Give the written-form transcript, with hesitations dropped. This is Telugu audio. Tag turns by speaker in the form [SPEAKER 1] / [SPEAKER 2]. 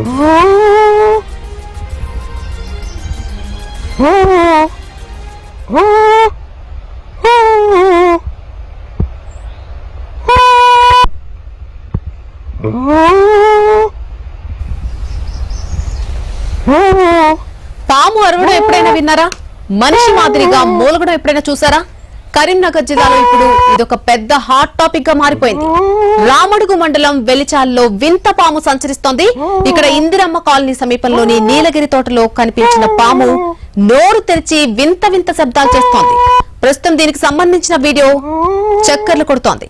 [SPEAKER 1] పాము అరవడం ఎప్పుడైనా విన్నారా? మనిషి మాదిరిగా మూలగడం ఎప్పుడైనా చూసారా? కరీంనగర్ జిల్లాలో ఇప్పుడు ఇదొక పెద్ద హాట్ టాపిక్ గా మారిపోయింది. రామడుగు మండలం వెలిచాల్లో వింత పాము సంచరిస్తోంది. ఇక్కడ ఇందిరమ్మ కాలనీ సమీపంలోని నీలగిరి తోటలో కనిపించిన పాము నోరు తెరిచి వింత వింత శబ్దాలు చేస్తోంది. ప్రస్తుతం దీనికి సంబంధించిన వీడియో చక్కర్లు కొడుతోంది.